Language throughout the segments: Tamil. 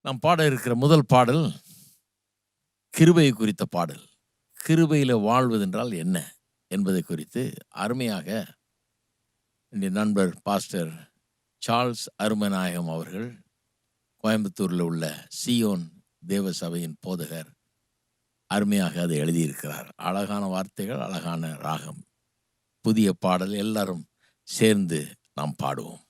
நாம் பாட இருக்கிற முதல் பாடல் கிருபை குறித்த பாடல். கிருபையில் வாழ்வதென்றால் என்ன என்பதை குறித்து அருமையாக என்னுடைய நண்பர் பாஸ்டர் சார்ல்ஸ் அருமநாயகம் அவர்கள் கோயம்புத்தூரில் உள்ள சியோன் தேவ சபையின் போதகர் அருமையாக அதை எழுதியிருக்கிறார். அழகான வார்த்தைகள், அழகான ராகம், புதிய பாடல். எல்லாரும் சேர்ந்து நாம் பாடுவோம்.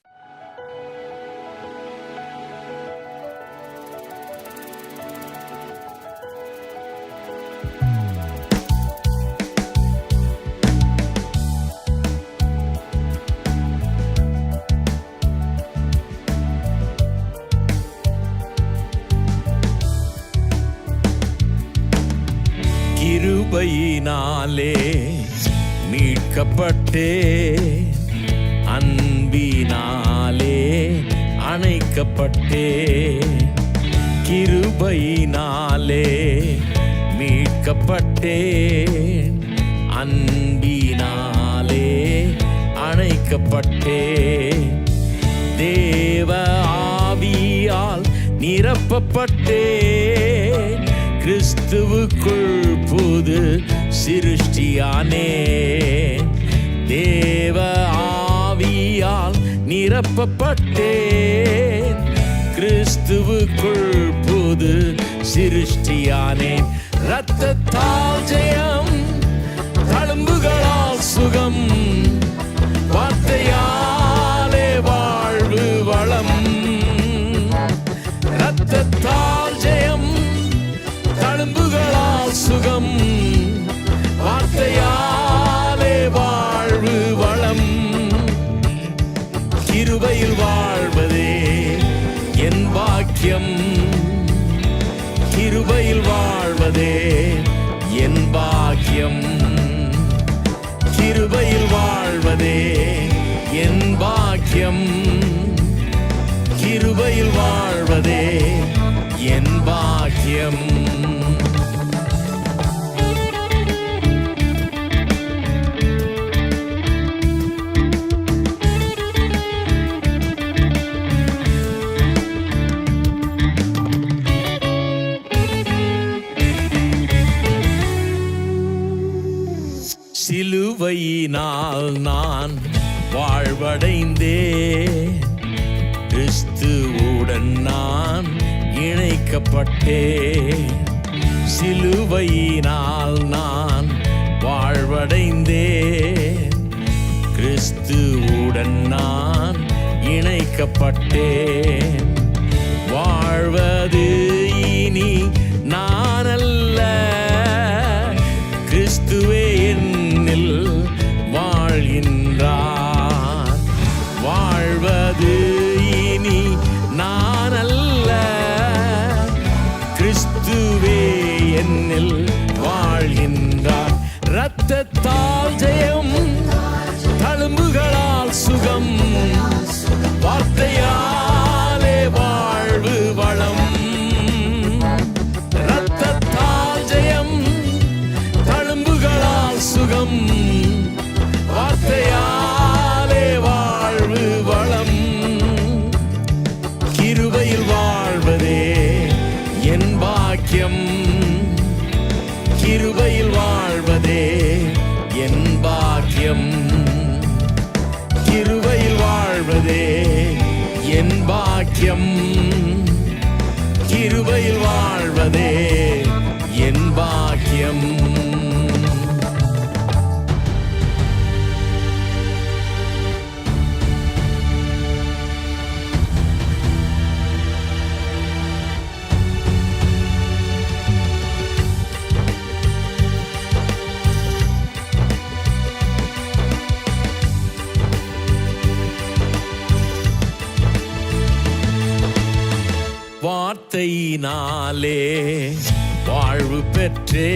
கிருபையினாலே மீட்கப்பட்டே, அன்பினாலே அணைக்கப்பட்டே. கிருபையினாலே மீட்கப்பட்டே, அன்பினாலே அணைக்கப்பட்டே. தேவ ஆவியால் நிரப்பப்பட்டே, கிறிஸ்துவுக்குள் புது சிருஷ்டியானே. தேவ ஆவியால் நிரப்பப்பட்டே, கிறிஸ்துவுக்குள் புது சிருஷ்டியானே. இரத்தத்தால் ஜெயம், தழும்புகளால் சுகம், வார்த்தையாலே வாழ்வு வளம். இரத்தத்தால் ஜெயம், தழும்புகளால் சுகம், வார்த்தையாலே வாழ்வு வளம். கிருபையில் வாழ்வதே என் பாக்கியம், கிருபையில் வாழ்வதே என் பாக்கியம். கிருபையில் வாழ்வதே என் பாக்கியம், கிருபையில் வாழ்வதே என் பாக்கியம். சிலுவையினால் நான் வாழ்வடைந்தே, கிறிஸ்துவுடன் நான் இணைக்கப்பட்டே. சிலுவையினால் நான் வாழ்வடைந்தே, கிறிஸ்துவுடன் நான் இணைக்கப்பட்டே. வாழ்வது இனி நான் அல்ல, கிறிஸ்துவே என்னில் வாழ்கின்றார். வாழ்வது இனி நான் அல்ல, கிறிஸ்துவே என்னில் வாழ்கின்றார். இரத்தத்தால் ஜெயம், தழும்புகளால் சுகம், வார்த்தையாலே வாழ்வு வளம். இரத்தத்தால் ஜெயம், தழும்புகளால் சுகம், வார்த்தையாலே வாழ்வு வளம். கிருபையில் வாழ்வதே என் பாக்கியம், கிருபையில் வாழ்வதே என் பாக்கியம். கிருபையில் வாழ்வதே என் பாக்கியம், கிருபையில் வாழ்வதே என் பாக்கியம். வார்த்தையினாலே வாழ்வு பெற்றே,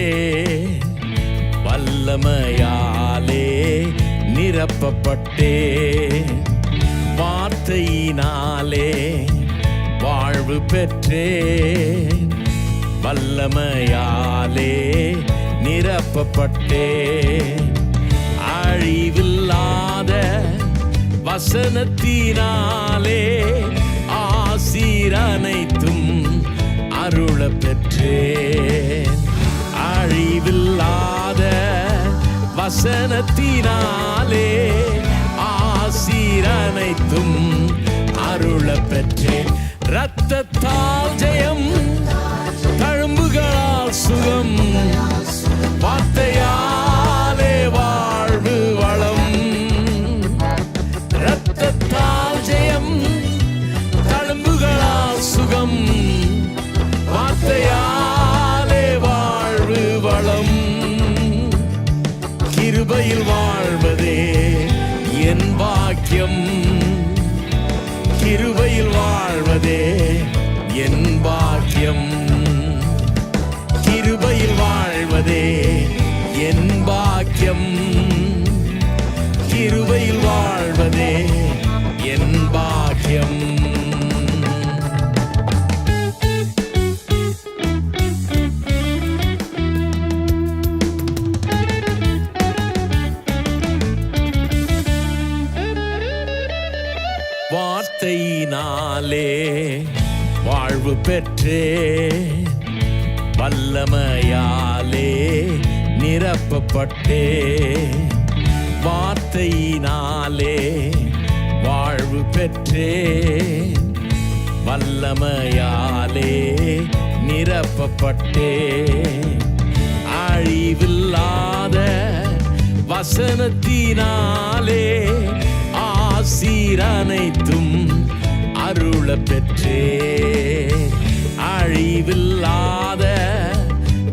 வல்லமையாலே நிரப்பப்பட்டே. வார்த்தையினாலே வாழ்வு பெற்றே, வல்லமையாலே நிரப்பப்பட்டே. அழிவில்லாத வசனத்தினாலே ஆசீர் அனைத்தும் பெற்றேன். அழிவில்லாத வசனத்தினாலே ஆசீர் அனைத்தும் அருள பெற்றேன். இரத்தத்தால் ஜெயம், தழும்புகளால் சுகம், வார்த்தையாலே வாழ்வு வளம். இரத்தத்தால் ஜெயம், தழும்புகளால் சுகம், வார்த்தையாலே வாழ்வு வளம். கிருபையில் வாழ்வதே என் பாக்கியம், கிருபையில் வாழ்வதே என் பாக்கியம், கிருபையில் வாழ்வதே என் பாக்கியம், கிருபையில் வாழ்வதே என் பாக்கியம். வார்த்தையினாலே வாழ்வு பெற்றே, வல்லமையாலே நிரப்பப்பட்டே. வார்த்தையினாலே வாழ்வு பெற்றே, வல்லமையாலே நிரப்பப்பட்டே. அழிவில்லாத வசனத்தினாலே ஆசீர் அனைத்தும் அருள பெற்றே. அழிவில்லாத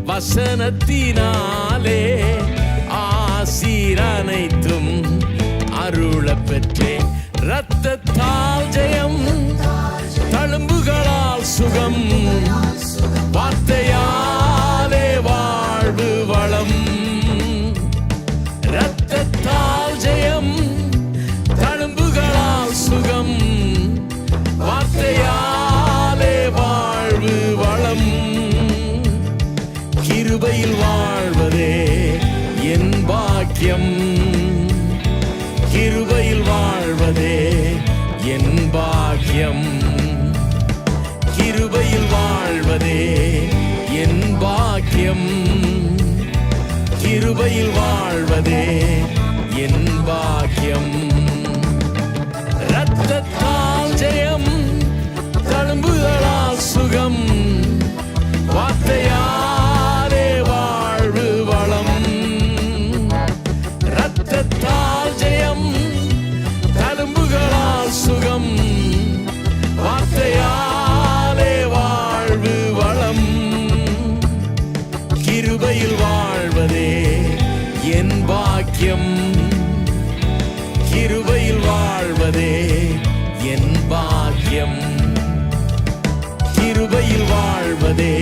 வசனத்தினாலே ஆசீர் அனைத்தும் அருள பெற்றேன். இரத்தத்தால் ஜெயம், தழும்புகளால் சுகம், வார்த்தையாலே வாழ்வு வளம். இரத்தத்தால் ஜெயம், தழும்புகளால் சுகம், வார்த்தையாலே வாழ்வு வளம். கிருபையில் வாழ்வதே என் பாக்கியம், கிருபையில் வாழ்வதே என் பாக்கியம், கிருபையில் வாழ்வதே என் பாக்கியம், கிருபையில் வாழ்வதே என் பாக்கியம். இரத்தத்தால் ஜெயம், தழும்புகளால் சுகம், வார்த்தையாலே வாழ்வு வளம். இரத்தத்தால் ஜெயம், தழும்புகளால் சுகம், வார்த்தையாலே வாழ்வு வளம். கிருபையில் வாழ்வதே என் பாக்கியம், கிருபையில் வாழ்வதே என் பாக்கியம், கிருபையில் வாழ்வதே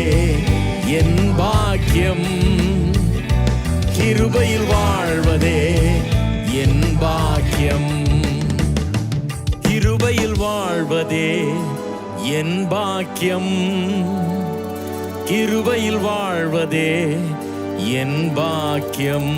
என் பாக்கியம், கிருபையில் வாழ்வதே என் பாக்கியம், கிருபையில் வாழ்வதே என் பாக்கியம், கிருபையில் வாழ்வதே என் பாக்கியம்.